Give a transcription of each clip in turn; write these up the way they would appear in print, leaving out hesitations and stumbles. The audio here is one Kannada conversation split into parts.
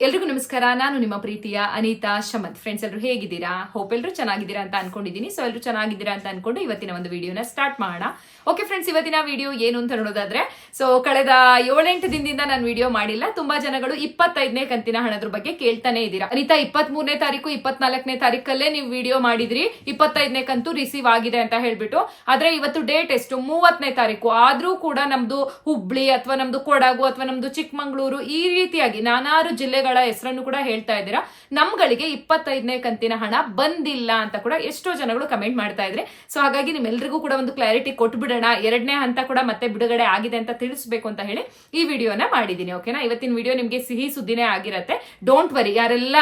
ಎಲ್ರಿಗೂ ನಮಸ್ಕಾರ. ನಾನು ನಿಮ್ಮ ಪ್ರೀತಿಯ ಅನಿತಾ ಶಮಂತ್. ಫ್ರೆಂಡ್ಸ್, ಎಲ್ಲರೂ ಹೇಗಿದ್ದೀರಾ? ಹೋಪ್ ಎಲ್ಲರೂ ಚೆನ್ನಾಗಿದ್ದೀರಾ ಅಂತ ಅನ್ಕೊಂಡಿದ್ದೀನಿ. ಸೊ ಎಲ್ಲರೂ ಚೆನ್ನಾಗಿದ್ದೀರಾ ಅಂತ ಅನ್ಕೊಂಡು ಇವತ್ತಿನ ಒಂದು ವಿಡಿಯೋನ ಸ್ಟಾರ್ಟ್ ಮಾಡೋಣ. ಓಕೆ ಫ್ರೆಂಡ್ಸ್, ಇವತ್ತಿನ ವಿಡಿಯೋ ಏನು ಅಂತ ನೋಡೋದಾದ್ರೆ, ಸೊ ಕಳೆದ 7-8 ದಿನದಿಂದ ನಾನು ವಿಡಿಯೋ ಮಾಡಿಲ್ಲ. ತುಂಬಾ ಜನಗಳು 25ನೇ ಕಂತಿನ ಹಣದ ಬಗ್ಗೆ ಕೇಳ್ತಾನೆ ಇದ್ದೀರಾ. ಅನಿತಾ 23ನೇ ತಾರೀಕು 24ನೇ ತಾರೀಕಲ್ಲೇ ನೀವು ವಿಡಿಯೋ ಮಾಡಿದ್ರಿ, 25ನೇ ಕಂತು ರಿಸೀವ್ ಆಗಿದೆ ಅಂತ ಹೇಳ್ಬಿಟ್ಟು. ಆದ್ರೆ ಇವತ್ತು ಡೇಟ್ ಎಷ್ಟು? 30ನೇ ತಾರೀಕು. ಆದ್ರೂ ಕೂಡ ನಮ್ದು ಹುಬ್ಳಿ ಅಥವಾ ನಮ್ದು ಕೊಡಗು ಅಥವಾ ನಮ್ದು ಚಿಕ್ಕಮಂಗ್ಳೂರು ಈ ರೀತಿಯಾಗಿ ನಾನಾರು ಜಿಲ್ಲೆಗಳ ಹೆಸರನ್ನು ಕೂಡ ಹೇಳ್ತಾ ಇದ್ದೀರಾ. ನಮ್ಗಳಿಗೆ 25ನೇ ಕಂತಿನ ಹಣ ಬಂದಿಲ್ಲ ಅಂತ ಕೂಡ ಎಷ್ಟೋ ಜನಗಳು ಕಮೆಂಟ್ ಮಾಡ್ತಾ ಇದ್ರಿ. ಸೊ ಹಾಗಾಗಿ ನಿಮ್ಮೆಲ್ರಿಗೂ ಕೂಡ ಒಂದು ಕ್ಲಾರಿಟಿ ಕೊಟ್ಬಿಡೋಣ. 2ನೇ ಹಂತ ಕೂಡ ಮತ್ತೆ ಬಿಡುಗಡೆ ಆಗಿದೆ ಅಂತ ತಿಳಿಸ್ಬೇಕು ಅಂತ ಹೇಳಿ ಈ ವಿಡಿಯೋನ ಮಾಡಿದೀನಿ. ಓಕೆನಾ? ಇವತ್ತಿನ ವಿಡಿಯೋ ನಿಮ್ಗೆ ಸಿಹಿ ಸುದ್ದಿನೇ ಆಗಿರತ್ತೆ. ಡೋಂಟ್ ವರಿ, ಯಾರೆಲ್ಲ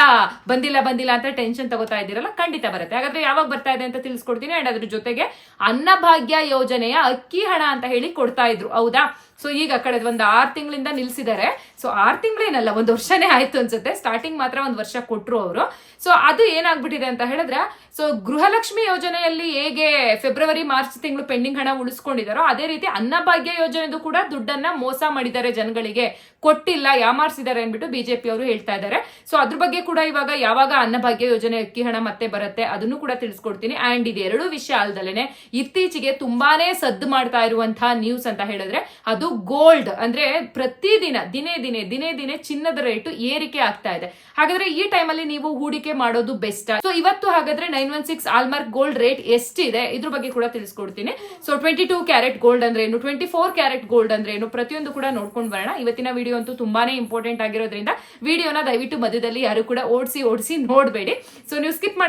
ಬಂದಿಲ್ಲ ಅಂತ ಟೆನ್ಷನ್ ತಗೋತಾ ಇದ್ದೀರಲ್ಲ, ಖಂಡಿತ ಬರುತ್ತೆ. ಹಾಗಾದ್ರೆ ಯಾವಾಗ ಬರ್ತಾ ಇದೆ ಅಂತ ತಿಳಿಸ್ಕೊಡ್ತೀನಿ. ಅಂಡ್ ಅದ್ರ ಜೊತೆಗೆ ಅನ್ನಭಾಗ್ಯ ಯೋಜನೆಯ ಅಕ್ಕಿ ಹಣ ಅಂತ ಹೇಳಿ ಕೊಡ್ತಾ ಇದ್ರು, ಹೌದಾ? ಸೊ ಈಗ ಕಳೆದ ಒಂದು 6 ತಿಂಗಳಿಂದ ನಿಲ್ಸಿದ್ದಾರೆ. ಸೊ 6 ತಿಂಗಳೇನಲ್ಲ, 1 ವರ್ಷನೇ ಆಯ್ತು ಅನ್ಸುತ್ತೆ. ಸ್ಟಾರ್ಟಿಂಗ್ ಮಾತ್ರ 1 ವರ್ಷ ಕೊಟ್ರು ಅವರು. ಸೊ ಅದು ಏನಾಗ್ಬಿಟ್ಟಿದೆ ಅಂತ ಹೇಳಿದ್ರೆ, ಸೊ ಗೃಹಲಕ್ಷ್ಮಿ ಯೋಜನೆಯಲ್ಲಿ ಹೇಗೆ ಫೆಬ್ರವರಿ ಮಾರ್ಚ್ ತಿಂಗಳು ಪೆಂಡಿಂಗ್ ಹಣ ಉಳಿಸ್ಕೊಂಡಿದಾರೋ, ಅದೇ ರೀತಿ ಅನ್ನಭಾಗ್ಯ ಯೋಜನೆದು ಕೂಡ ದುಡ್ಡನ್ನ ಮೋಸ ಮಾಡಿದ್ದಾರೆ, ಜನಗಳಿಗೆ ಕೊಟ್ಟಿಲ್ಲ, ಯಾಮಾರಿಸಿದ್ದಾರೆ ಅನ್ಬಿಟ್ಟು ಬಿಜೆಪಿ ಅವರು ಹೇಳ್ತಾ ಇದ್ದಾರೆ. ಸೊ ಅದ್ರ ಬಗ್ಗೆ ಕೂಡ ಇವಾಗ ಯಾವಾಗ ಅನ್ನಭಾಗ್ಯ ಯೋಜನೆ ಅಕ್ಕಿ ಹಣ ಮತ್ತೆ ಬರುತ್ತೆ ಅದನ್ನು ಕೂಡ ತಿಳಿಸ್ಕೊಡ್ತೀನಿ. ಅಂಡ್ ಇದು 2 ವಿಷಯ ಅಲ್ದಲೇನೆ ಇತ್ತೀಚೆಗೆ ತುಂಬಾನೇ ಸದ್ದು ಮಾಡ್ತಾ ಇರುವಂತಹ ನ್ಯೂಸ್ ಅಂತ ಹೇಳಿದ್ರೆ ಅದು ಗೋಲ್ಡ್. ಅಂದ್ರೆ ಪ್ರತಿದಿನ ದಿನೇ ಚಿನ್ನದ ರೇಟು ಏರಿಕೆ ಆಗ್ತಾ ಇದೆ. ಹಾಗಾದ್ರೆ ಈ ಟೈಮಲ್ಲಿ ನೀವು ಹೂಡಿಕೆ ಮಾಡೋದು ಬೆಸ್ಟ್. ಸೊ ಇವತ್ತು ಹಾಗಾದ್ರೆ 916 ಆಲ್ಮಾರ್ಕ್ ಗೋಲ್ಡ್ ರೇಟ್ ಎಷ್ಟಿದೆ ಇದ್ರ ಬಗ್ಗೆ ಕೂಡ ತಿಳಿಸ್ಕೊಡ್ತೀನಿ. ಸೊ 22 ಕ್ಯಾರೆಟ್ ಗೋಲ್ಡ್ ಅಂದ್ರೆ ಏನು, 24 ಕ್ಯಾರೆಟ್ ಗೋಲ್ಡ್ ಅಂದ್ರೆ ಏನು, ಪ್ರತಿಯೊಂದು ಕೂಡ ನೋಡ್ಕೊಂಡು ಬರೋಣ. ಇವತ್ತಿನ ವಿಡಿಯೋ ಅಂತೂ ತುಂಬಾನೇ ಇಂಪಾರ್ಟೆಂಟ್ ಆಗಿರೋದ್ರಿಂದ ವಿಡಿಯೋನ ದಯವಿಟ್ಟು ಮಧ್ಯದಲ್ಲಿ ಯಾರು ಕೂಡ ಓಡಿಸಿ ನೋಡಬೇಡಿ. ಸೊ ನೀವು ಸ್ಕಿಪ್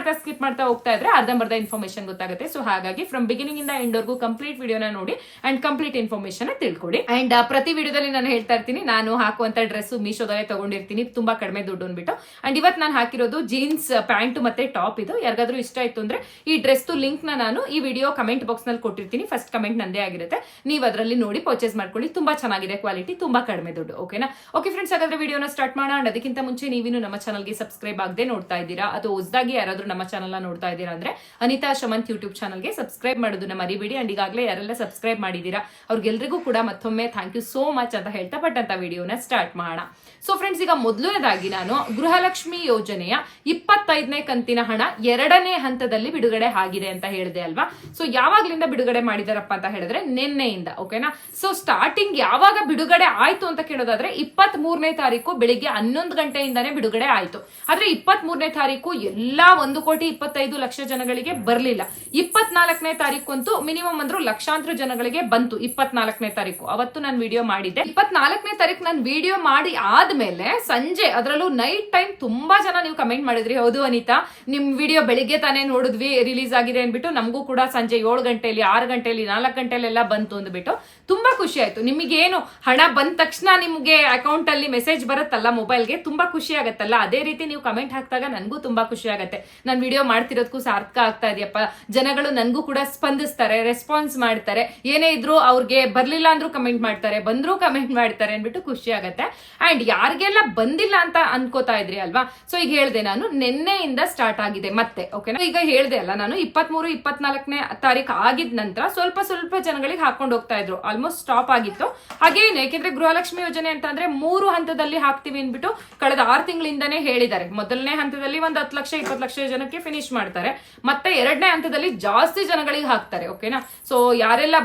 ಮಾಡ್ತಾ ಹೋಗ್ತಾ ಇದ್ರೆ ಅರ್ಧಂಬರ್ಧ ಇನ್ಫಾರ್ಮೇಶನ್ ಗೊತ್ತಾಗುತ್ತೆ. ಸೊ ಹಾಗಾಗಿ ಫ್ರಮ್ ಬಿಗಿನಿಂಗ್ ಇಂದ ಎಂಡ್ ವರ್ಗೂ ಕಂಪ್ಲೀಟ್ ವಿಡಿಯೋನ ನೋಡಿ ಅಂಡ್ ಕಂಪ್ಲೀಟ್ ಇನ್ಫಾರ್ಮೇಶನ್ ತಿಳ್ಕೊಳ್ಳಿ. ಅಂಡ್ ಪ್ರತಿ ವಿಡಿಯೋದಲ್ಲಿ ನಾನು ಹೇಳ್ತಾ ಇರ್ತೀನಿ, ನಾನು ಹಾಕುವಂತ ಡ್ರೆಸ್ ಮೀಶೋದಲ್ಲೇ ತಗೊಂಡಿರ್ತೀನಿ ತುಂಬಾ ಕಡಿಮೆ ದುಡ್ಡು ಅಂದ್ಬಿಟ್ಟು. ಅಂಡ್ ಇವತ್ತು ನಾನು ಹಾಕಿರೋದು ಜೀನ್ಸ್ ಪ್ಯಾಂಟ್ ಮತ್ತೆ ಟಾಪ್. ಇದು ಯಾರಿಗಾದ್ರೂ ಇಷ್ಟ ಆಯ್ತು ಅಂದ್ರೆ ಈ ಡ್ರೆಸ್ ಲಿಂಕ್ ನಾನು ಈ ವಿಡಿಯೋ ಕಮೆಂಟ್ ಬಾಕ್ಸ್ ನಲ್ಲಿ ಕೊಟ್ಟಿರ್ತೀನಿ. ಫಸ್ಟ್ ಕಮೆಂಟ್ ನಂದೇ ಆಗಿರುತ್ತೆ, ನೀವು ಅದರಲ್ಲಿ ನೋಡಿ ಪರ್ಚೇಸ್ ಮಾಡ್ಕೊಳ್ಳಿ. ತುಂಬಾ ಚೆನ್ನಾಗಿದೆ, ಕ್ವಾಲಿಟಿ, ತುಂಬಾ ಕಡಿಮೆ ದುಡ್ಡು. ಓಕೆನಾ? ಓಕೆ ಫ್ರೆಂಡ್ಸ್, ಹಾಗಾದ್ರೆ ವಿಡಿಯೋನ ಸ್ಟಾರ್ಟ್ ಮಾಡೋಣ. ಅಂಡ್ ಅದಕ್ಕಿಂತ ಮುಂಚೆ ನೀವಿನ್ನು ನಮ್ಮ ಚಾನಲ್ಗೆ ಸಬ್ಸ್ಕ್ರೈಬ್ ಆಗದೆ ನೋಡ್ತಾ ಇದ್ದೀರಾ ಅಥವಾ ಹೊಸದಾಗಿ ಯಾರಾದ್ರೂ ನಮ್ಮ ಚಾನಲ್ ನೋಡ್ತಾ ಇದ್ದೀರಾ ಅಂದ್ರೆ ಅನಿತಾ ಶಮಂತ್ ಯೂಟ್ಯೂಬ್ ಚಾನಲ್ಗೆ ಸಬ್ಸ್ಕ್ರೈಬ್ ಮಾಡೋದನ್ನ ಮರಿಬೇಡಿ. ಅಂಡ್ ಈಗಾಗಲೇ ಯಾರೆಲ್ಲ ಸಬ್ಸ್ಕ್ರೈಬ್ ಮಾಡಿದೀರಾ ಅವ್ರಿಗೆಲ್ರಿಗೂ ಕೂಡ ಮತ್ತೊಮ್ಮೆ ಥ್ಯಾಂಕ್ ಯು ಸೋ ಮಚ್ ಅಂತ ಹೇಳ್ತಾ ಪಟ್ಟಂತ ವಿಡಿಯೋನ ಸ್ಟಾರ್ಟ್ ಮಾಡೋಣ. ಸೊ ಫ್ರೆಂಡ್ಸ್, ಈಗ ಮೊದಲನೇದಾಗಿ ನಾನು ಗೃಹಲಕ್ಷ್ಮಿ ಯೋಜನೆಯ 25ನೇ ಕಂತಿನ ಹಣ 2ನೇ ಹಂತದಲ್ಲಿ ಬಿಡುಗಡೆ ಆಗಿದೆ ಅಂತ ಹೇಳಿದೆ ಅಲ್ವಾ? ಸೊ ಯಾವಾಗ್ಲಿಂದ ಬಿಡುಗಡೆ ಮಾಡಿದಾರಪ್ಪ ಅಂತ ಹೇಳಿದ್ರೆ ನಿನ್ನೆಯಿಂದ. ಓಕೆನಾ? ಸೊ ಸ್ಟಾರ್ಟಿಂಗ್ ಯಾವಾಗ ಬಿಡುಗಡೆ ಆಯ್ತು ಅಂತ ಕೇಳೋದಾದ್ರೆ 23ನೇ ತಾರೀಕು ಬೆಳಿಗ್ಗೆ 11 ಗಂಟೆಯಿಂದಾನೇ ಬಿಡುಗಡೆ ಆಯ್ತು. ಆದ್ರೆ 23ನೇ ತಾರೀಕು ಎಲ್ಲಾ 1,25,00,000 ಜನಗಳಿಗೆ ಬರ್ಲಿಲ್ಲ. 24ನೇ ತಾರೀಕು ಅಂತೂ ಮಿನಿಮಮ್ ಅಂದ್ರೂ ಲಕ್ಷಾಂತರ ಜನಗಳಿಗೆ ಬಂತು. 24ನೇ ತಾರೀಕು ಅವತ್ತು ನಾನು ವಿಡಿಯೋ ಮಾಡಿದ್ದೆ. 24ನೇ ತಾರೀಕು ನಾನು ವಿಡಿಯೋ ಮಾಡಿ ಆದ್ಮೇಲೆ ಸಂಜೆ, ಅದರಲ್ಲೂ ನೈಟ್ ಟೈಮ್ ತುಂಬಾ ಜನ ನೀವು ಕಮೆಂಟ್ ಮಾಡಿದ್ರಿ, ಹೌದು ಅನಿತಾ ನಿಮ್ ವಿಡಿಯೋ ಬೆಳಿಗ್ಗೆ ತಾನೇ ನೋಡಿದ್ವಿ ರಿಲೀಸ್ ಆಗಿದೆ ಅನ್ಬಿಟ್ಟು. ನಮಗೂ ಕೂಡ ಸಂಜೆ 7 ಗಂಟೆಯಲ್ಲಿ 6 ಗಂಟೆಯಲ್ಲಿ 4 ಗಂಟೆಲೆಲ್ಲ ಬಂತು ಅಂದ್ಬಿಟ್ಟು ತುಂಬಾ ಖುಷಿ ಆಯ್ತು. ನಿಮಗೇನು ಹಣ ಬಂದ ತಕ್ಷಣ ನಿಮ್ಗೆ ಅಕೌಂಟ್ ಅಲ್ಲಿ ಮೆಸೇಜ್ ಬರುತ್ತಲ್ಲ ಮೊಬೈಲ್ಗೆ, ತುಂಬಾ ಖುಷಿ ಆಗತ್ತಲ್ಲ. ಅದೇ ರೀತಿ ನೀವು ಕಮೆಂಟ್ ಹಾಕಿದಾಗ ನನ್ಗೂ ತುಂಬಾ ಖುಷಿ ಆಗತ್ತೆ. ನಾನು ವಿಡಿಯೋ ಮಾಡ್ತಿರೋದಕ್ಕೂ ಸಾರ್ಥಕ ಆಗ್ತಾ ಇದೆಯಪ್ಪ, ಜನಗಳು ನನ್ಗೂ ಕೂಡ ಸ್ಪಂದಿಸ್ತಾರೆ, ರೆಸ್ಪಾನ್ಸ್ ಮಾಡ್ತಾರೆ. ಏನೇ ಇದ್ರು ಅವ್ರಿಗೆ ಬರ್ಲಿಲ್ಲ ಅಂದ್ರೂ ಕಮೆಂಟ್ ಮಾಡ್ತಾರೆ, ಬಂದ್ರು ಕಮೆಂಟ್ ಮಾಡ್ತಾರೆ ಅನ್ಬಿಟ್ಟು ಖುಷಿ ಆಗತ್ತೆ. ಅಂಡ್ ಯಾರಿಗೆಲ್ಲ ಬಂದಿಲ್ಲ ಅಂತ ಅನ್ಕೋತಾ ಇದ್ರಿ ಅಲ್ವಾ? ಸೊ ಈಗ ಹೇಳ್ದೆ ನಾನು ನಿನ್ನೆಯಿಂದ ಸ್ಟಾರ್ಟ್ ಆಗಿದೆ ಮತ್ತೆ. ಓಕೆನಾ? ಈಗ ಹೇಳ್ದೆ ಅಲ್ಲ ನಾನು 23, 24ನೇ ತಾರೀಕು ಆಗಿದ ನಂತರ ಸ್ವಲ್ಪ ಜನಗಳಿಗೆ ಹಾಕೊಂಡು ಹೋಗ್ತಾ ಇದ್ರು, ಆಲ್ಮೋಸ್ಟ್ ಸ್ಟಾಪ್ ಆಗಿತ್ತು. ಹಾಗೇನು, ಯಾಕೆಂದ್ರೆ ಗೃಹಲಕ್ಷ್ಮಿ ಯೋಜನೆ ಅಂತ ಅಂದ್ರೆ 3 ಹಂತದಲ್ಲಿ ಹಾಕ್ತಿವಿ ಅನ್ಬಿಟ್ಟು ಕಳೆದ 6 ತಿಂಗಳಿಂದಾನೇ ಹೇಳಿದ್ದಾರೆ. ಮೊದಲನೇ ಹಂತದಲ್ಲಿ ಒಂದು 10 ಲಕ್ಷ 20 ಲಕ್ಷ ಜನಕ್ಕೆ ಫಿನಿಶ್ ಮಾಡ್ತಾರೆ, ಮತ್ತೆ 2ನೇ ಹಂತದಲ್ಲಿ ಜಾಸ್ತಿ ಜನಗಳಿಗೆ ಹಾಕ್ತಾರೆ. ಓಕೆನಾ? ಸೊ ಯಾರೆಲ್ಲ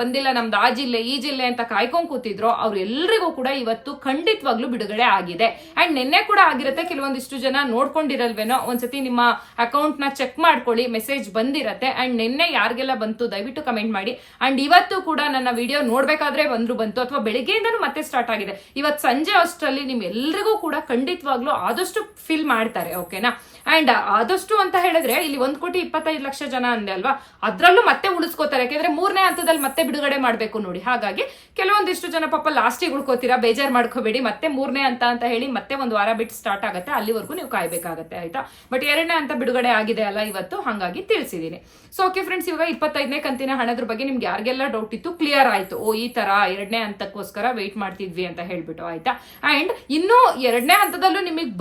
ಬಂದಿಲ್ಲ ನಮ್ದು ಆ ಜಿಲ್ಲೆ ಈ ಜಿಲ್ಲೆ ಅಂತ ಕಾಯ್ಕೊಂಡ್ ಕೂತಿದ್ರು ಅವ್ರೆಲ್ರಿಗೂ ಕೂಡ ಇವತ್ತು ಖಂಡಿತವಾಗ್ಲೂ ಬಿಡುಗಡೆ ಆಗಿದೆ. ಅಂಡ್ ನಿನ್ನೆ ಕೂಡ ಆಗಿರುತ್ತೆ. ಕೆಲವೊಂದಿಷ್ಟು ಜನ ನೋಡ್ಕೊಂಡಿರಲ್ವೇನೋ, ಒಂದ್ಸತಿ ನಿಮ್ಮ ಅಕೌಂಟ್ ನ ಚೆಕ್ ಮಾಡ್ಕೊಳ್ಳಿ, ಮೆಸೇಜ್ ಬಂದಿರತ್ತೆ. ಅಂಡ್ ನಿನ್ನೆ ಯಾರಿಗೆಲ್ಲ ಬಂತು ದಯವಿಟ್ಟು ಕಮೆಂಟ್ ಮಾಡಿ. ಅಂಡ್ ಇವತ್ತು ಕೂಡ ನನ್ನ ವಿಡಿಯೋ ನೋಡ್ಬೇಕಾದ್ರೆ ಬಂತು ಅಥವಾ ಬೆಳಿಗ್ಗೆಯಿಂದನೂ ಮತ್ತೆ ಸ್ಟಾರ್ಟ್ ಆಗಿದೆ. ಇವತ್ತು ಸಂಜೆ ಅಷ್ಟರಲ್ಲಿ ನಿಮ್ ಎಲ್ರಿಗೂ ಕೂಡ ಖಂಡಿತವಾಗ್ಲೂ ಆದಷ್ಟು ಫಿಲ್ ಮಾಡ್ತಾರೆ. ಓಕೆನಾ? ಅಂಡ್ ಆದಷ್ಟು ಅಂತ ಹೇಳಿದ್ರೆ ಇಲ್ಲಿ 1,25,00,000 ಜನ ಅಂದೆ ಅಲ್ವಾ, ಅದ್ರಲ್ಲೂ ಮತ್ತೆ ಉಳಿಸ್ಕೋತಾರೆ. ಯಾಕೆಂದ್ರೆ 3ನೇ ಹಂತದಲ್ಲಿ ಮತ್ತೆ ಬಿಡುಗಡೆ ಮಾಡ್ಬೇಕು ನೋಡಿ. ಹಾಗಾಗಿ ಕೆಲವೊಂದಿಷ್ಟು ಜನ ಪಾಪ ಲಾಸ್ಟಿಗೆ ಉಳ್ಕೋತೀರಾ, ಬೇಜಾರ್ ಮಾಡ್ಕೋಬೇಡಿ. ಮತ್ತೆ 3ನೇ ಹಂತ ಅಂತ ಹೇಳಿ ಮತ್ತೆ 1 ವಾರ ಬಿಟ್ಟು ಸ್ಟಾರ್ಟ್ ಆಗುತ್ತೆ, ಅಲ್ಲಿವರೆಗೂ ನೀವು ಕಾಯ್ಬೇಕಾಗತ್ತೆ. ಆಯ್ತಾ? ಬಟ್ 2ನೇ ಹಂತ ಬಿಡುಗಡೆ ಆಗಿದೆ ಅಲ್ಲ ಇವತ್ತು, ಹಾಗಾಗಿ ತಿಳಿಸಿದೀನಿ. ಸೊ ಓಕೆ ಫ್ರೆಂಡ್ಸ್, ಇವಾಗ 25ನೇ ಕಂತಿನ ಹಣದ್ರ ಬಗ್ಗೆ ನಿಮ್ಗೆ ಯಾರಿಗೆಲ್ಲ ಡೌಟ್ ಇತ್ತು ಕ್ಲಿಯರ್ ಆಯ್ತು. ಓ ಈ ತರ 2ನೇ ಹಂತಕ್ಕೋಸ್ಕರ ವೆಯ್ಟ್ ಮಾಡ್ತಿದ್ವಿ ಅಂತ ಹೇಳ್ಬಿಟ್ಟು. ಆಯ್ತಾ? ಅಂಡ್ ಇನ್ನು 2ನೇ ಹಂತದಲ್ಲೂ ನಿಮಗೆ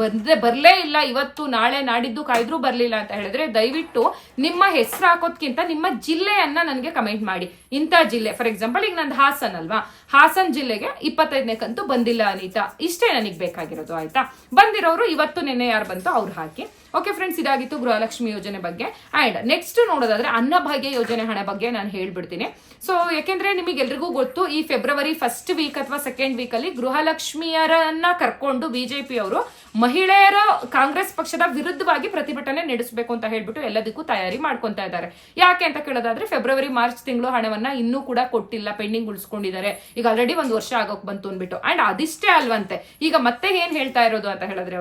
ಬರ್ಲೇ ಇಲ್ಲ, ಇವತ್ತು ನಾಳೆ ನಾಡಿದ್ದು ಕಾಯ್ದ್ರೂ ಬರ್ಲಿಲ್ಲ ಅಂತ ಹೇಳಿದ್ರೆ ದಯವಿಟ್ಟು ನಿಮ್ಮ ಹೆಸರು ಹಾಕೋದ್ಕಿಂತ ನಿಮ್ಮ ಜಿಲ್ಲೆಯನ್ನ ನನಗೆ ಕಮೆಂಟ್ ಮಾಡಿ. ಇಂಥ ಜಿಲ್ಲೆ, ಫಾರ್ ಎಕ್ಸಾಂಪಲ್ ಈಗ ನಂದು ಹಾಸನ್ ಅಲ್ವಾ, ಹಾಸನ್ ಜಿಲ್ಲೆಗೆ 25ನೇ ಕಂತು ಬಂದಿಲ್ಲ ಅನಿತಾ, ಇಷ್ಟು ಇಷ್ಟೇ ನನಗೆ ಬೇಕಾಗಿರೋದು. ಆಯ್ತಾ, ಬಂದಿರೋರು ಇವತ್ತು ನಿನ್ನೆ ಯಾರು ಬಂತೋ ಅವ್ರು ಹಾಕಿ. ಓಕೆ ಫ್ರೆಂಡ್ಸ್, ಇದಾಗಿತ್ತು ಗೃಹಲಕ್ಷ್ಮಿ ಯೋಜನೆ ಬಗ್ಗೆ. ಅಂಡ್ ನೆಕ್ಸ್ಟ್ ನೋಡೋದಾದ್ರೆ ಅನ್ನಭಾಗ್ಯ ಯೋಜನೆ ಹಣ ಬಗ್ಗೆ ನಾನು ಹೇಳ್ಬಿಡ್ತೀನಿ. ಸೊ ಯಾಕೆಂದ್ರೆ ನಿಮಗೆಲ್ರಿಗೂ ಗೊತ್ತು, ಈ ಫೆಬ್ರವರಿ ಫಸ್ಟ್ ವೀಕ್ ಅಥವಾ ಸೆಕೆಂಡ್ ವೀಕ್ ಅಲ್ಲಿ ಗೃಹಲಕ್ಷ್ಮಿಯರನ್ನ ಕರ್ಕೊಂಡು ಬಿಜೆಪಿ ಅವರು ಮಹಿಳೆಯರ ಕಾಂಗ್ರೆಸ್ ಪಕ್ಷದ ವಿರುದ್ಧವಾಗಿ ಪ್ರತಿಭಟನೆ ನಡೆಸಬೇಕು ಅಂತ ಹೇಳ್ಬಿಟ್ಟು ಎಲ್ಲದಕ್ಕೂ ತಯಾರಿ ಮಾಡ್ಕೊಂತಾ ಇದ್ದಾರೆ. ಯಾಕೆ ಅಂತ ಕೇಳೋದಾದ್ರೆ ಫೆಬ್ರವರಿ ಮಾರ್ಚ್ ತಿಂಗಳು ಹಣವನ್ನ ಇನ್ನೂ ಕೂಡ ಕೊಟ್ಟಿಲ್ಲ, ಪೆಂಡಿಂಗ್ ಉಳಿಸ್ಕೊಂಡಿದ್ದಾರೆ. ಈಗ ಆಲ್ರೆಡಿ 1 ವರ್ಷ ಆಗೋಕ್ ಬಂತು ಅಂದ್ಬಿಟ್ಟು. ಅಂಡ್ ಅದಿಷ್ಟೇ ಅಲ್ವಂತೆ, ಈಗ ಮತ್ತೆ ಏನ್ ಹೇಳ್ತಾ ಇರೋದು ಅಂತ ಹೇಳಿದ್ರೆ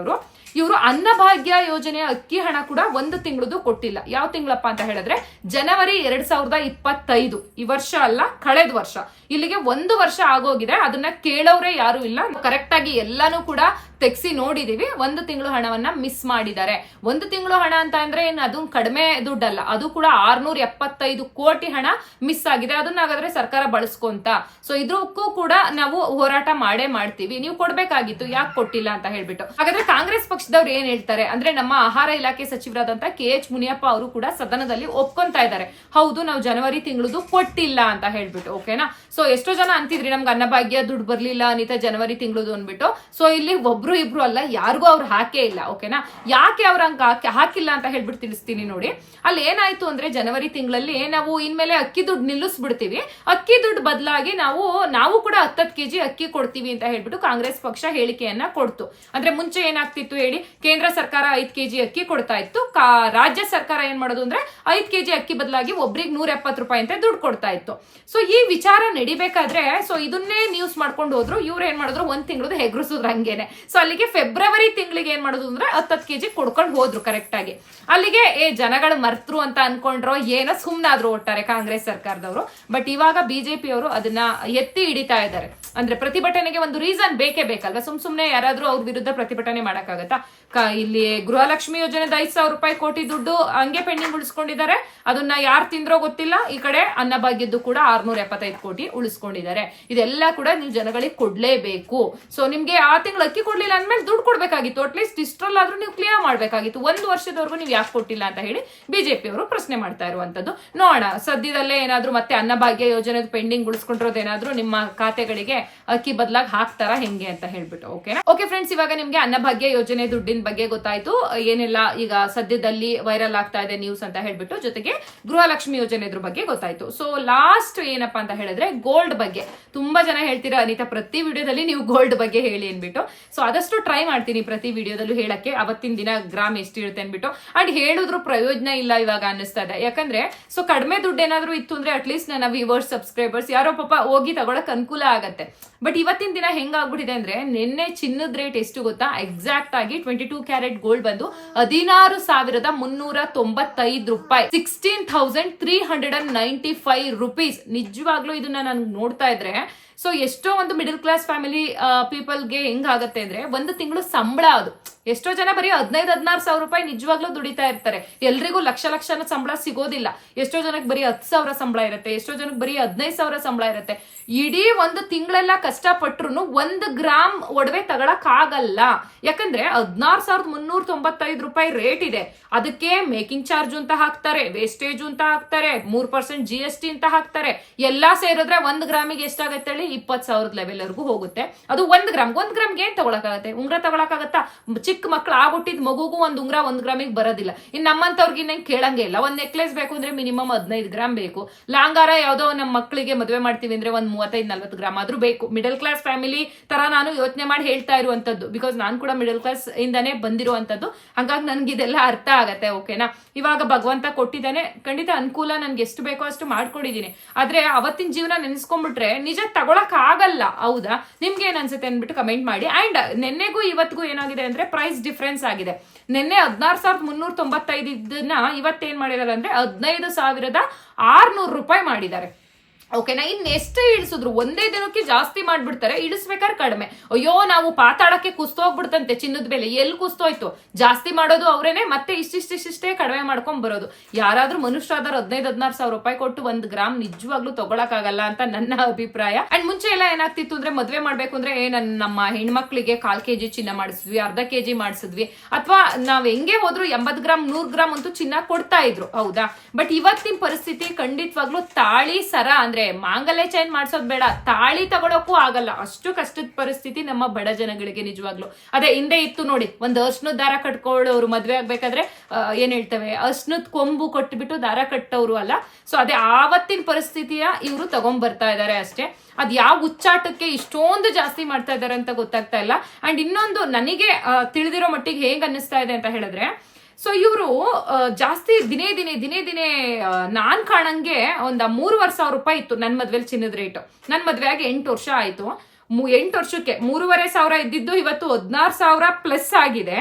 ಇವರು ಅನ್ನಭಾಗ್ಯ ಯೋಜನೆಯ ಅಕ್ಕಿ ಹಣ ಕೂಡ 1 ತಿಂಗಳದು ಕೊಟ್ಟಿಲ್ಲ. ಯಾವ ತಿಂಗಳಪ್ಪ ಅಂತ ಹೇಳಿದ್ರೆ ಜನವರಿ 2025, ಈ ವರ್ಷ ಅಲ್ಲ, ಕಳೆದ ವರ್ಷ. ಇಲ್ಲಿಗೆ 1 ವರ್ಷ ಆಗೋಗಿದೆ. ಅದನ್ನ ಕೇಳೋರೆ ಯಾರು ಇಲ್ಲ. ಕರೆಕ್ಟ್ ಆಗಿ ಎಲ್ಲಾನು ಕೂಡ ತೆಗ್ಸಿ ನೋಡಿದೀವಿ. 1 ತಿಂಗಳು ಹಣವನ್ನ ಮಿಸ್ ಮಾಡಿದ್ದಾರೆ. 1 ತಿಂಗಳು ಹಣ ಅಂತ ಅಂದ್ರೆ ಏನು ಅದು ಕಡಿಮೆ ದುಡ್ಡಲ್ಲ, ಅದು ಕೂಡ 675 ಕೋಟಿ ಹಣ ಮಿಸ್ ಆಗಿದೆ. ಅದನ್ನ ಹಾಗಾದ್ರೆ ಸರ್ಕಾರ ಬಳಸ್ಕೊಂತ. ಸೊ ಇದಕ್ಕೂ ಕೂಡ ನಾವು ಹೋರಾಟ ಮಾಡೇ ಮಾಡ್ತೀವಿ. ನೀವು ಕೊಡ್ಬೇಕಾಗಿತ್ತು, ಯಾಕೆ ಕೊಟ್ಟಿಲ್ಲ ಅಂತ ಹೇಳ್ಬಿಟ್ಟು. ಹಾಗಾದ್ರೆ ಕಾಂಗ್ರೆಸ್ ಪಕ್ಷದವ್ರು ಏನ್ ಹೇಳ್ತಾರೆ ಅಂದ್ರೆ, ನಮ್ಮ ಆಹಾರ ಇಲಾಖೆ ಸಚಿವರಾದಂತ KH ಮುನಿಯಪ್ಪ ಅವರು ಕೂಡ ಸದನದಲ್ಲಿ ಒಪ್ಕೊಂತಾ ಇದ್ದಾರೆ, ಹೌದು ನಾವು ಜನವರಿ ತಿಂಗಳದು ಕೊಟ್ಟಿಲ್ಲ ಅಂತ ಹೇಳ್ಬಿಟ್ಟು. ಓಕೆನಾ. ಸೊ ಎಷ್ಟೋ ಜನ ಅಂತಿದ್ರಿ ನಮ್ಗೆ ಅನ್ನಭಾಗ್ಯ ದುಡ್ಡು ಬರ್ಲಿಲ್ಲ ಅನಿತಾ ಜನವರಿ ತಿಂಗಳದು ಅಂದ್ಬಿಟ್ಟು. ಸೊ ಇಲ್ಲಿ ಒಬ್ರು ಇಬ್ರು ಅಲ್ಲ, ಯಾರಿಗೂ ಅವ್ರು ಹಾಕೇ ಇಲ್ಲ. ಓಕೆನಾ. ಯಾಕೆ ಅವ್ರ ಹಾಕಿಲ್ಲ ಅಂತ ಹೇಳ್ಬಿಟ್ಟು ತಿಳಿಸ್ತೀನಿ ನೋಡಿ. ಅಲ್ಲಿ ಏನಾಯ್ತು ಅಂದ್ರೆ ಜನವರಿ ತಿಂಗಳಲ್ಲಿ ನಾವು ಇನ್ಮೇಲೆ ಅಕ್ಕಿ ದುಡ್ಡು ನಿಲ್ಲಿಸ್ಬಿಡ್ತೀವಿ, ಅಕ್ಕಿ ದುಡ್ಡು ಬದಲಾಗಿ ನಾವು ಕೂಡ 10 kg ಅಕ್ಕಿ ಕೊಡ್ತೀವಿ ಅಂತ ಹೇಳ್ಬಿಟ್ಟು ಕಾಂಗ್ರೆಸ್ ಪಕ್ಷ ಹೇಳಿಕೆಯನ್ನ ಕೊಡ್ತು. ಅಂದ್ರೆ ಮುಂಚೆ ಏನಾಗ್ತಿತ್ತು ಹೇಳಿ, ಕೇಂದ್ರ ಸರ್ಕಾರ 5 kg ಅಕ್ಕಿ ಕೊಡ್ತಾ ಇತ್ತು, ರಾಜ್ಯ ಸರ್ಕಾರ ಏನ್ ಮಾಡೋದು ಅಂದ್ರೆ 5 kg ಅಕ್ಕಿ ಬದಲಾಗಿ ಒಬ್ರಿಗೆ 170 ರೂಪಾಯಿ ಅಂತ ದುಡ್ಡು ಕೊಡ್ತಾ ಇತ್ತು. ಸೊ ಈ ವಿಚಾರ ನಡಿಬೇಕಾದ್ರೆ ಸೊ ಇದನ್ನೇ ನ್ಯೂಸ್ ಮಾಡ್ಕೊಂಡು ಹೋದ್ರು. ಇವ್ರು ಏನ್ ಮಾಡಿದ್ರು, 1 ತಿಂಗಳದು ಹೆಗ್ರಿಸಿದ್ರು ಹಂಗೇನೆ. ಸೊ ಅಲ್ಲಿಗೆ ಫೆಬ್ರವರಿ ತಿಂಗಳಿಗೆ ಏನ್ ಮಾಡೋದು ಅಂದ್ರೆ 10 kg ಕೊಡ್ಕೊಂಡು ಹೋದ್ರು ಕರೆಕ್ಟ್ ಆಗಿ. ಅಲ್ಲಿಗೆ ಜನಗಳು ಮರ್ತರು ಅಂತ ಅನ್ಕೊಂಡ್ರೋ ಏನೋ ಸುಮ್ನಾದ್ರು ಒಟ್ಟಾರೆ ಕಾಂಗ್ರೆಸ್ ಸರ್ಕಾರದವರು. ಬಟ್ ಇವಾಗ ಬಿಜೆಪಿ ಅವರು ಅದನ್ನ ಎತ್ತಿ ಹಿಡಿತಾ ಇದ್ದಾರೆ. ಅಂದ್ರೆ ಪ್ರತಿಭಟನೆಗೆ ಒಂದು ರೀಸನ್ ಬೇಕೇ ಬೇಕಲ್ವಾ. ಸುಮ್ನೆ ಯಾರಾದ್ರೂ ಅವ್ರ ವಿರುದ್ಧ ಪ್ರತಿಭಟನೆ ಮಾಡಕ್ಕಾಗತ್ತಾ? ಇಲ್ಲಿ ಗೃಹಲಕ್ಷ್ಮಿ ಯೋಜನೆ 5,000 ರೂಪಾಯಿ ಕೋಟಿ ದುಡ್ಡು ಹಂಗೆ ಪೆಂಡಿಂಗ್ ಉಳಿಸ್ಕೊಂಡಿದ್ದಾರೆ. ಅದನ್ನ ಯಾರು ತಿಂದ್ರೋ ಗೊತ್ತಿಲ್ಲ. ಈ ಕಡೆ ಅನ್ನಭಾಗ್ಯದ್ದು ಕೂಡ 675 ಕೋಟಿ ಉಳಿಸ್ಕೊಂಡಿದ್ದಾರೆ. ಇದೆಲ್ಲ ಕೂಡ ನೀವು ಜನಗಳಿಗೆ ಕೊಡ್ಲೇಬೇಕು. ಸೊ ನಿಮ್ಗೆ ಆ ತಿಂಗಳು ಅಕ್ಕಿ ಕೊಡ್ಲಿಲ್ಲ ಅಂದ್ಮೇಲೆ ದುಡ್ಡು ಕೊಡ್ಬೇಕಾಗಿತ್ತು. ಅಟ್ಲೀಸ್ಟ್ ಇಷ್ಟರಲ್ಲಾದ್ರೂ ನೀವು ಕ್ಲಿಯರ್ ಮಾಡ್ಬೇಕಾಗಿತ್ತು. 1 ವರ್ಷದವರೆಗೂ ನೀವು ಯಾಕೆ ಕೊಟ್ಟಿಲ್ಲ ಅಂತ ಹೇಳಿ ಬಿಜೆಪಿ ಅವರು ಪ್ರಶ್ನೆ ಮಾಡ್ತಾ ಇರುವಂತದ್ದು. ನೋಡೋಣ ಸದ್ಯದಲ್ಲೇ ಏನಾದ್ರು ಮತ್ತೆ ಅನ್ನಭಾಗ್ಯ ಯೋಜನೆ ಪೆಂಡಿಂಗ್ ಉಳಿಸ್ಕೊಂಡಿರೋದೇನಾದ್ರೂ ನಿಮ್ಮ ಖಾತೆಗಳಿಗೆ ಅಕ್ಕಿ ಬದಲಾಗಿ ಹಾಕ್ತಾರ ಹೆಂಗೆ ಅಂತ ಹೇಳ್ಬಿಟ್ಟು. ಓಕೆ ಫ್ರೆಂಡ್ಸ್, ಇವಾಗ ನಿಮ್ಗೆ ಅನ್ನಭಾಗ್ಯ ಯೋಜನೆ ದುಡ್ಡಿನ ಬಗ್ಗೆ ಗೊತ್ತಾಯ್ತು, ಏನೆಲ್ಲ ಈಗ ಸದ್ಯದಲ್ಲಿ ವೈರಲ್ ಆಗ್ತಾ ಇದೆ ನ್ಯೂಸ್ ಅಂತ ಹೇಳ್ಬಿಟ್ಟು. ಜೊತೆಗೆ ಗೃಹಲಕ್ಷ್ಮಿ ಯೋಜನೆ ಬಗ್ಗೆ ಗೊತ್ತಾಯ್ತು. ಸೊ ಲಾಸ್ಟ್ ಏನಪ್ಪಾ ಅಂತ ಹೇಳಿದ್ರೆ ಗೋಲ್ಡ್ ಬಗ್ಗೆ. ತುಂಬಾ ಜನ ಹೇಳ್ತೀರಾ ಅನಿತಾ ಪ್ರತಿ ವಿಡಿಯೋದಲ್ಲಿ ನೀವು ಗೋಲ್ಡ್ ಬಗ್ಗೆ ಹೇಳಿ ಅನ್ಬಿಟ್ಟು. ಸೊ ಆದಷ್ಟು ಟ್ರೈ ಮಾಡ್ತೀನಿ ಪ್ರತಿ ವಿಡಿಯೋದಲ್ಲೂ ಹೇಳಕ್ಕೆ ಅವತ್ತಿನ ದಿನ ಗ್ರಾಮ್ ಎಷ್ಟಿರುತ್ತೆ ಅನ್ಬಿಟ್ಟು. ಅಂಡ್ ಹೇಳಿದ್ರು ಪ್ರಯೋಜನ ಇಲ್ಲ ಇವಾಗ ಅನ್ನಿಸ್ತಾ ಇದೆ. ಯಾಕಂದ್ರೆ ಸೊ ಕಡಿಮೆ ದುಡ್ಡು ಏನಾದ್ರು ಇತ್ತು ಅಂದ್ರೆ ಅಟ್ಲೀಸ್ಟ್ ನನ್ನ ವ್ಯೂವರ್ಸ್ ಸಬ್ಸ್ಕ್ರೈಬರ್ಸ್ ಯಾರೋ ಪಾಪ ಹೋಗಿ ತಗೊಳಕ್ ಅನುಕೂಲ ಆಗತ್ತೆ. ಬಟ್ ಇವತ್ತಿನ ದಿನ ಹೆಂಗಾಗ್ಬಿಟ್ಟಿದೆ ಅಂದ್ರೆ, ನಿನ್ನೆ ಚಿನ್ನದ ರೇಟ್ ಎಷ್ಟು ಗೊತ್ತಾ? ಎಕ್ಸಾಕ್ಟ್ ಆಗಿ 22 ಕ್ಯಾರೆಟ್ ಗೋಲ್ಡ್ ಬಂದು 16,395 ರೂಪಾಯಿ, 16,395 rupees. ನಿಜವಾಗ್ಲೂ ಇದನ್ನ ನಾನು ನೋಡ್ತಾ ಇದ್ರೆ ಸೊ ಎಷ್ಟೋ ಒಂದು ಮಿಡಲ್ ಕ್ಲಾಸ್ ಫ್ಯಾಮಿಲಿ ಪೀಪಲ್ಗೆ ಹೆಂಗಾಗತ್ತೆ ಅಂದ್ರೆ, 1 ತಿಂಗಳು ಸಂಬಳ ಅದು. ಎಷ್ಟೋ ಜನ ಬರೀ 15,000-16 ಸಾವಿರ ರೂಪಾಯಿ ನಿಜವಾಗ್ಲೂ ದುಡಿತಾ ಇರ್ತಾರೆ. ಎಲ್ರಿಗೂ ಲಕ್ಷ ಸಂಬಳ ಸಿಗೋದಿಲ್ಲ. ಎಷ್ಟೋ ಜನಕ್ಕೆ ಬರೀ 10,000 ಸಂಬಳ ಇರುತ್ತೆ, ಎಷ್ಟೋ ಜನಕ್ಕೆ ಬರೀ 15,000 ಸಂಬಳ ಇರುತ್ತೆ. ಇಡೀ 1 ತಿಂಗಳೆಲ್ಲ ಕಷ್ಟಪಟ್ರು 1 ಗ್ರಾಮ್ ಒಡವೆ ತಗೊಳಕ್ ಆಗಲ್ಲ. ಯಾಕಂದ್ರೆ 16,395 ರೂಪಾಯಿ ರೇಟ್ ಇದೆ. ಅದಕ್ಕೆ ಮೇಕಿಂಗ್ ಚಾರ್ಜ್ ಅಂತ ಹಾಕ್ತಾರೆ, ವೇಸ್ಟೇಜ್ ಅಂತ ಹಾಕ್ತಾರೆ, 3% GST ಅಂತ ಹಾಕ್ತಾರೆ. ಎಲ್ಲಾ ಸೇರಿದ್ರೆ 1 ಗ್ರಾಮಿಗೆ ಎಷ್ಟಾಗತ್ತೆ ಹೇಳಿ? 20,000 ಲೆವೆಲ್ ವರ್ಗೂ ಹೋಗುತ್ತೆ. ಅದು 1 ಗ್ರಾಮ್ಗೆ ಏನ್ ತಗೊಳಕಾಗತ್ತೆ? ಉಂಗ್ರ ತಗೊಳಕಾಗತ್ತಾ? ಚಿಕ್ಕ ಮಕ್ಳು ಆಗ್ಬಿಟ್ಟಿದ್ ಮಗುಗೂ 1 ಉಂಗ್ರ 1 ಗ್ರಾಮಿಗೆ ಬರೋದಿಲ್ಲ. ಇನ್ ನಮ್ಮಂತವ್ರಿಗೆ ಇನ್ನೇನ್ ಕೇಳಂಗೆ ಇಲ್ಲ. 1 ನೆಕ್ಲೆಸ್ ಬೇಕು ಅಂದ್ರೆ ಮಿನಿಮಮ್ 15 ಗ್ರಾಮ್ ಬೇಕು. ಲಾಂಗಾರ ಯಾವ್ದೋ ನಮ್ಮ ಮಕ್ಕಳಿಗೆ ಮದುವೆ ಮಾಡ್ತೀವಿ ಅಂದ್ರೆ 35-40 ಗ್ರಾಮ್ ಆದ್ರೂ ಬೇಕು. ಮಿಡಲ್ ಕ್ಲಾಸ್ ಫ್ಯಾಮಿಲಿ ತರ ನಾನು ಯೋಚನೆ ಮಾಡಿ ಹೇಳ್ತಾ ಇರುವಂತದ್ದು. ಬಿಕಾಸ್ ನಾನು ಕೂಡ ಮಿಡಲ್ ಕ್ಲಾಸ್ ಇಂದಾನೆ ಬಂದಿರುವಂತದ್ದು. ಹಾಗಾಗಿ ನನ್ಗೆ ಇದೆಲ್ಲ ಅರ್ಥ ಆಗತ್ತೆ. ಓಕೆನಾ. ಇವಾಗ ಭಗವಂತ ಕೊಟ್ಟಿದ್ದಾನೆ, ಖಂಡಿತ ಅನುಕೂಲ ನನ್ಗೆ ಎಷ್ಟು ಬೇಕೋ ಅಷ್ಟು ಮಾಡ್ಕೊಂಡಿದೀನಿ. ಆದ್ರೆ ಅವತ್ತಿನ ಜೀವನ ನೆನೆಸ್ಕೊಂಡ್ಬಿಟ್ರೆ ನಿಜ ತಗೊಳಕ್ ಆಗಲ್ಲ. ಹೌದಾ? ನಿಮ್ಗೆ ಏನ್ ಅನ್ಸುತ್ತೆ ಅನ್ಬಿಟ್ಟು ಕಮೆಂಟ್ ಮಾಡಿ. ಅಂಡ್ ನೆನ್ನೆಗೂ ಇವತ್ತಿಗೂ ಏನಾಗಿದೆ ಅಂದ್ರೆ ಪ್ರೈಸ್ ಡಿಫರೆನ್ಸ್ ಆಗಿದೆ. ನಿನ್ನೆ 16,395 ಇದನ್ನ ಇವತ್ತೇನ್ ಮಾಡಿದಾರೆ ಅಂದ್ರೆ 15,600 ರೂಪಾಯಿ ಮಾಡಿದ್ದಾರೆ. ಓಕೆನಾ. ಇನ್ ಎಷ್ಟು ಇಳಿಸಿದ್ರು ಒಂದೇ ದಿನಕ್ಕೆ ಜಾಸ್ತಿ ಮಾಡ್ಬಿಡ್ತಾರೆ, ಇಳಿಸ್ಬೇಕಾದ್ರೆ ಕಡಿಮೆ. ಅಯ್ಯೋ ನಾವು ಪಾತಾಳಕ್ಕೆ ಕುಸ್ತೋಗ್ಬಿಡ್ತಂತೆ ಚಿನ್ನದ ಬೆಲೆ. ಎಲ್ಲಿ ಕುಸ್ತೋಯ್ತು? ಜಾಸ್ತಿ ಮಾಡೋದು ಅವ್ರೇನೆ, ಮತ್ತೆ ಇಷ್ಟಿಷ್ಟೇ ಕಡಿಮೆ ಮಾಡ್ಕೊಂಡ್ ಬರೋದು. ಯಾರಾದ್ರೂ ಮನುಷ್ಯರಾದ್ರ 15-16 ಸಾವಿರ ರೂಪಾಯಿ ಕೊಟ್ಟು 1 ಗ್ರಾಮ್ ನಿಜವಾಗ್ಲೂ ತಗೊಳಕಾಗಲ್ಲ ಅಂತ ನನ್ನ ಅಭಿಪ್ರಾಯ. ಅಂಡ್ ಮುಂಚೆ ಎಲ್ಲ ಏನಾಗ್ತಿತ್ತು ಅಂದ್ರೆ, ಮದ್ವೆ ಮಾಡ್ಬೇಕು ಅಂದ್ರೆ ನಮ್ಮ ಹೆಣ್ಮಕ್ಳಿಗೆ 1/4 kg ಚಿನ್ನ ಮಾಡಿಸಿದ್ವಿ, 1/2 kg ಮಾಡಿಸಿದ್ವಿ, ಅಥವಾ ನಾವ್ ಹೆಂಗೆ ಹೋದ್ರು 80 ಗ್ರಾಮ್ 100 ಗ್ರಾಮ್ ಅಂತೂ ಚಿನ್ನ ಕೊಡ್ತಾ ಇದ್ರು. ಹೌದಾ? ಬಟ್ ಇವತ್ತಿನ ಪರಿಸ್ಥಿತಿ ಖಂಡಿತವಾಗ್ಲೂ ತಾಳಿ ಸರ ಅಂದ್ರೆ ಮಾಂಗಲ್ಯ ಚೈನ್ ಮಾಡ್ಸೋದ್ ಬೇಡ, ತಾಳಿ ತಗೊಳಕ್ಕೂ ಆಗಲ್ಲ, ಅಷ್ಟು ಕಷ್ಟದ ಪರಿಸ್ಥಿತಿ ನಮ್ಮ ಬಡ ಜನಗಳಿಗೆ ನಿಜವಾಗ್ಲು. ಅದೇ ಹಿಂದೆ ಇತ್ತು ನೋಡಿ, ಒಂದು ಅರ್ಶನದ ದಾರ ಕಟ್ಕೊಳ್ಳೋರು ಮದ್ವೆ ಆಗ್ಬೇಕಾದ್ರೆ ಏನ್ ಹೇಳ್ತೇವೆ, ಅರ್ಶನದ ಕೊಂಬು ಕೊಟ್ಬಿಟ್ಟು ದಾರ ಕಟ್ಟೋರು ಅಲ್ಲ. ಸೊ ಅದೇ ಆವತ್ತಿನ ಪರಿಸ್ಥಿತಿಯ ಇವರು ತಗೊಂಡ್ ಬರ್ತಾ ಇದಾರೆ ಅಷ್ಟೇ. ಅದ್ ಯಾವ ಉಚ್ಚಾಟಕ್ಕೆ ಇಷ್ಟೊಂದು ಜಾಸ್ತಿ ಮಾಡ್ತಾ ಇದಾರೆ ಅಂತ ಗೊತ್ತಾಗ್ತಾ ಇಲ್ಲ. ಅಂಡ್ ಇನ್ನೊಂದು ನನಗೆ ತಿಳಿದಿರೋ ಮಟ್ಟಿಗೆ ಹೇಗ್ ಅನ್ನಿಸ್ತಾ ಇದೆ ಅಂತ ಹೇಳಿದ್ರೆ, ಸೊ ಇವರು ಜಾಸ್ತಿ ದಿನೇ ದಿನೇ ನಾನ್ ಕಾಣಂಗೆ ಒಂದ್ 3,500 ರೂಪಾಯಿ ಇತ್ತು ನನ್ನ ಮದ್ವೆಲಿ ಚಿನ್ನದ ರೇಟ್. ನನ್ ಮದ್ವೆ ಆಗಿ 8 ವರ್ಷ ಆಯ್ತು. 8 ವರ್ಷಕ್ಕೆ 3,500 ಇದ್ದಿದ್ದು ಇವತ್ತು 16,000 ಪ್ಲಸ್ ಆಗಿದೆ.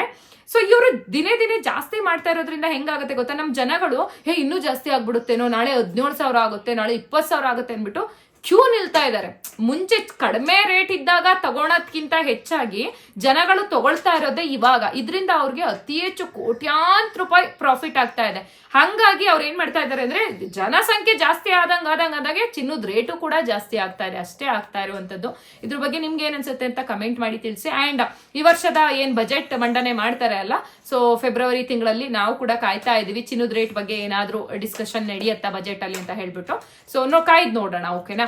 ಸೊ ಇವರು ದಿನೇ ಜಾಸ್ತಿ ಮಾಡ್ತಾ ಇರೋದ್ರಿಂದ ಹೆಂಗಾಗುತ್ತೆ ಗೊತ್ತಾ, ನಮ್ ಜನಗಳು ಇನ್ನೂ ಜಾಸ್ತಿ ಆಗ್ಬಿಡುತ್ತೇನೋ, ನಾಳೆ 17,000 ಆಗುತ್ತೆ, ನಾಳೆ 20,000 ಆಗುತ್ತೆ ಅನ್ಬಿಟ್ಟು ಕ್ಯೂ ನಿಲ್ತಾ ಇದ್ದಾರೆ. ಮುಂಚೆ ಕಡಿಮೆ ರೇಟ್ ಇದ್ದಾಗ ತಗೊಳೋದ್ಕಿಂತ ಹೆಚ್ಚಾಗಿ ಜನಗಳು ತಗೊಳ್ತಾ ಇರೋದೇ ಇವಾಗ. ಇದರಿಂದ ಅವ್ರಿಗೆ ಅತಿ ಹೆಚ್ಚು ಕೋಟ್ಯಾಂತರ ರೂಪಾಯಿ ಪ್ರಾಫಿಟ್ ಆಗ್ತಾ ಇದೆ. ಹಂಗಾಗಿ ಅವ್ರು ಏನ್ ಮಾಡ್ತಾ ಇದಾರೆ ಅಂದ್ರೆ, ಜನಸಂಖ್ಯೆ ಜಾಸ್ತಿ ಆದಂಗೆ ಚಿನ್ನದ ರೇಟು ಕೂಡ ಜಾಸ್ತಿ ಆಗ್ತಾ ಇದೆ, ಅಷ್ಟೇ ಆಗ್ತಾ ಇರುವಂತದ್ದು. ಇದ್ರ ಬಗ್ಗೆ ನಿಮ್ಗೆ ಏನ್ ಅನ್ಸುತ್ತೆ ಅಂತ ಕಮೆಂಟ್ ಮಾಡಿ ತಿಳಿಸಿ. ಅಂಡ್ ಈ ವರ್ಷದ ಏನ್ ಬಜೆಟ್ ಮಂಡನೆ ಮಾಡ್ತಾರೆ ಅಲ್ಲ, ಸೊ ಫೆಬ್ರವರಿ ತಿಂಗಳಲ್ಲಿ ನಾವು ಕೂಡ ಕಾಯ್ತಾ ಇದೀವಿ ಚಿನ್ನದ ರೇಟ್ ಬಗ್ಗೆ ಏನಾದ್ರೂ ಡಿಸ್ಕಷನ್ ನಡೆಯುತ್ತಾ ಬಜೆಟ್ ಅಲ್ಲಿ ಅಂತ ಹೇಳ್ಬಿಟ್ಟು. ಸೊ ಕಾಯ್ದು ನೋಡೋಣ, ಓಕೆನಾ.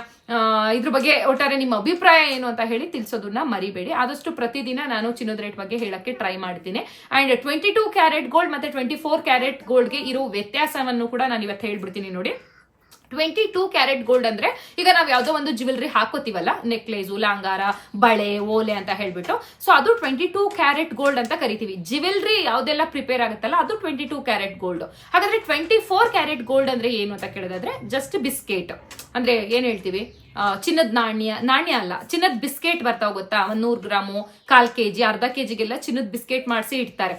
ಇದ್ರ ಬಗ್ಗೆ ಒಟ್ಟಾರೆ ನಿಮ್ಮ ಅಭಿಪ್ರಾಯ ಏನು ಅಂತ ಹೇಳಿ ತಿಳಿಸೋದನ್ನ ಮರಿಬೇಡಿ. ಆದಷ್ಟು ಪ್ರತಿದಿನ ನಾನು ಚಿನ್ನದ ರೇಟ್ ಬಗ್ಗೆ ಹೇಳಕ್ಕೆ ಟ್ರೈ ಮಾಡ್ತೀನಿ. ಅಂಡ್ 22 ಕ್ಯಾರೆಟ್ ಗೋಲ್ಡ್ ಮತ್ತೆ 24 ಕ್ಯಾರೆಟ್ ಗೋಲ್ಡ್ಗೆ ಇರೋ ವ್ಯತ್ಯಾಸವನ್ನು ಕೂಡ ನಾನು ಇವತ್ತು ಹೇಳ್ಬಿಡ್ತೀನಿ ನೋಡಿ. 22 ಕ್ಯಾರೆಟ್ ಗೋಲ್ಡ್ ಅಂದ್ರೆ, ಈಗ ನಾವ್ ಯಾವ್ದೋ ಒಂದು ಜ್ಯುವೆಲ್ರಿ ಹಾಕೋತೀವಲ್ಲ, ನೆಕ್ಲೇಸು, ಲಾಂಗಾರ, ಬಳೆ, ಓಲೆ ಅಂತ ಹೇಳ್ಬಿಟ್ಟು, ಸೊ ಅದು 22 ಕ್ಯಾರೆಟ್ ಗೋಲ್ಡ್ ಅಂತ ಕರಿತೀವಿ. ಜ್ಯುವೆಲ್ರಿ ಯಾವ್ದೆಲ್ಲ ಪ್ರಿಪೇರ್ ಆಗುತ್ತಲ್ಲ ಅದು 22 ಕ್ಯಾರೆಟ್ ಗೋಲ್ಡ್. ಹಾಗಾದ್ರೆ 24 ಕ್ಯಾರೆಟ್ ಗೋಲ್ಡ್ ಅಂದ್ರೆ ಏನು ಅಂತ ಕೇಳಿದ್ರೆ, ಜಸ್ಟ್ ಬಿಸ್ಕೆಟ್ ಅಂದ್ರೆ ಏನ್ ಹೇಳ್ತೀವಿ, ಚಿನ್ನದ ನಾಣ್ಯ ಅಲ್ಲ, ಚಿನ್ನದ ಬಿಸ್ಕೆಟ್ ಬರ್ತಾವ ಗೊತ್ತಾ, 100 ಗ್ರಾಮು, 1/4 kg, ಅರ್ಧ kgಗೆಲ್ಲ ಚಿನ್ನದ ಬಿಸ್ಕೆಟ್ ಮಾಡಿಸಿ ಇಡ್ತಾರೆ.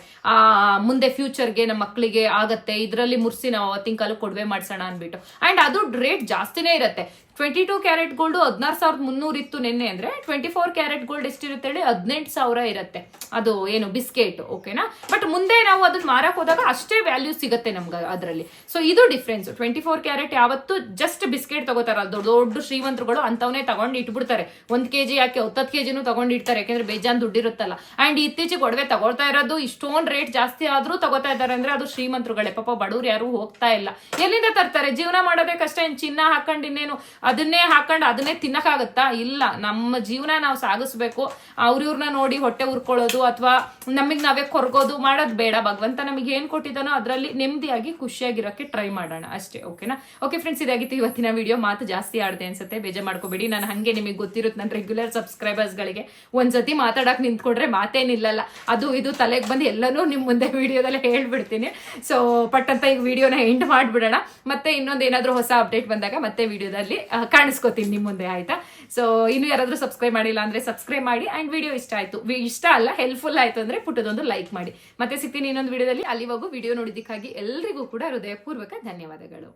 ಮುಂದೆ ಫ್ಯೂಚರ್ಗೆ ನಮ್ಮ ಮಕ್ಕಳಿಗೆ ಆಗತ್ತೆ, ಇದರಲ್ಲಿ ಮುರ್ಸಿ ನಾವು ಅವತ್ತಿನ ಕಾಲ ಕೊಡುವೆ ಮಾಡ್ಸೋಣ ಅನ್ಬಿಟ್ಟು. ಅಂಡ್ ಅದು ರೇಟ್ ಜಾಸ್ತಿನೇ ಇರುತ್ತೆ. 22 ಕ್ಯಾರೆಟ್ ಗೋಲ್ಡ್ 16,300 ಇತ್ತು ನಿನ್ನೆ ಅಂದ್ರೆ, 24 ಕ್ಯಾರೆಟ್ ಗೋಲ್ಡ್ ಎಷ್ಟಿರುತ್ತೆ ಹೇಳಿ, 18,000 ಇರುತ್ತೆ ಅದು ಏನು ಬಿಸ್ಕೆಟ್, ಓಕೆನಾ. ಬಟ್ ಮುಂದೆ ನಾವು ಅದನ್ನ ಮಾರಕ್ ಹೋದಾಗ ಅಷ್ಟೇ ವ್ಯಾಲ್ಯೂ ಸಿಗುತ್ತೆ ನಮ್ಗೆ ಅದರಲ್ಲಿ. ಸೊ ಇದು ಡಿಫ್ರೆನ್ಸ್. 24 ಕ್ಯಾರೆಟ್ ಯಾವತ್ತು ಜಸ್ಟ್ ಬಿಸ್ಕೆಟ್ ತಗೋತಾರ, ದೊಡ್ಡ ಶ್ರೀಮಂತರುಗಳು ಅಂತವನೇ ತಗೊಂಡು ಇಟ್ಬಿಡ್ತಾರೆ. 1 kg ಯಾಕೆ 10 kgನೂ ತಗೊಂಡಿರ್ತಾರೆ, ಯಾಕೆಂದ್ರೆ ಬೇಜಾನ್ ದುಡ್ಡಿರುತ್ತಲ್ಲ. ಅಂಡ್ ಇತ್ತೀಚೆಗೆ ಒಡವೆ ತಗೊಳ್ತಾ ಇರೋದು ಇಷ್ಟೊಂದು ರೇಟ್ ಜಾಸ್ತಿ ಆದ್ರೂ ತಗೋತಾ ಇದ್ದಾರೆ ಅಂದ್ರೆ ಅದು ಶ್ರೀಮಂತರುಗಳೇ. ಪಾಪ ಬಡವ್ರು ಯಾರು ಹೋಗ್ತಾ ಇಲ್ಲ. ಎಲ್ಲಿಂದ ತರ್ತಾರೆ, ಜೀವನ ಮಾಡೋದೇ ಕಷ್ಟ. ಚಿನ್ನ ಹಾಕೊಂಡು ಇನ್ನೇನು ಅದನ್ನೇ ಹಾಕೊಂಡು ಅದನ್ನೇ ತಿನ್ನಕ್ಕಾಗತ್ತಾ? ಇಲ್ಲ. ನಮ್ಮ ಜೀವನ ನಾವು ಸಾಗಿಸ್ಬೇಕು. ಅವ್ರಿವ್ರನ್ನ ನೋಡಿ ಹೊಟ್ಟೆ ಉರ್ಕೊಳ್ಳೋದು ಅಥವಾ ನಮಗ್ ನಾವೇ ಕೊರಗೋದು ಮಾಡೋದು ಬೇಡ. ಭಗವಂತ ನಮಗೆ ಏನ್ ಕೊಟ್ಟಿದ್ದಾನೋ ಅದರಲ್ಲಿ ನೆಮ್ಮದಿಯಾಗಿ ಖುಷಿಯಾಗಿರೋಕೆ ಟ್ರೈ ಮಾಡೋಣ ಅಷ್ಟೇ, ಓಕೆನಾ. ಓಕೆ ಫ್ರೆಂಡ್ಸ್, ಇದಾಗಿತ್ತು ಇವತ್ತಿನ ವಿಡಿಯೋ. ಮಾತು ಜಾಸ್ತಿ ಆಡದೆ ಅನ್ಸುತ್ತೆ, ಬೇಜಾರ್ ಮಾಡ್ಕೋಬೇಡಿ. ನಾನು ಹಂಗೆ ನಿಮಗೆ ಗೊತ್ತಿರುತ್ತೆ, ನನ್ನ ರೆಗ್ಯುಲರ್ ಸಬ್ಸ್ಕ್ರೈಬರ್ಸ್ ಗಳಿಗೆ ಒಂದ್ಸತಿ ಮಾತಾಡಕ್ ನಿಂತ್ಕೊಂಡ್ರೆ ಮಾತೇನಿಲ್ಲಲ್ಲ, ಅದು ಇದು ತಲೆಗೆ ಬಂದು ಎಲ್ಲನೂ ನಿಮ್ ಮುಂದೆ ವಿಡಿಯೋದಲ್ಲಿ ಹೇಳ್ಬಿಡ್ತೀನಿ. ಸೊ ಪಟ್ ಅಂತ ಈಗ ವಿಡಿಯೋನ ಎಂಡ್ ಮಾಡ್ಬಿಡೋಣ. ಮತ್ತೆ ಇನ್ನೊಂದು ಏನಾದ್ರೂ ಹೊಸ ಅಪ್ಡೇಟ್ ಬಂದಾಗ ಮತ್ತೆ ವಿಡಿಯೋದಲ್ಲಿ ಕಾಣಿಸ್ಕೋತೀನಿ ನಿಮ್ ಮುಂದೆ, ಆಯ್ತಾ. ಸೊ ಇನ್ನು ಯಾರಾದ್ರೂ ಸಬ್ಸ್ಕ್ರೈಬ್ ಮಾಡಿಲ್ಲ ಅಂದ್ರೆ ಸಬ್ಸ್ಕ್ರೈಬ್ ಮಾಡಿ. ಅಂಡ್ ವಿಡಿಯೋ ಇಷ್ಟ ಅಲ್ಲ ಹೆಲ್ಪ್ಫುಲ್ ಆಯ್ತು ಅಂದ್ರೆ ಪುಟ್ಟದೊಂದು ಲೈಕ್ ಮಾಡಿ. ಮತ್ತೆ ಸಿಗ್ತೀನಿ ಇನ್ನೊಂದು ವಿಡಿಯೋದಲ್ಲಿ. ಅಲ್ಲಿವರೆಗೂ ವಿಡಿಯೋ ನೋಡಿದ್ದಕ್ಕಾಗಿ ಎಲ್ರಿಗೂ ಕೂಡ ಹೃದಯಪೂರ್ವಕ ಧನ್ಯವಾದಗಳು.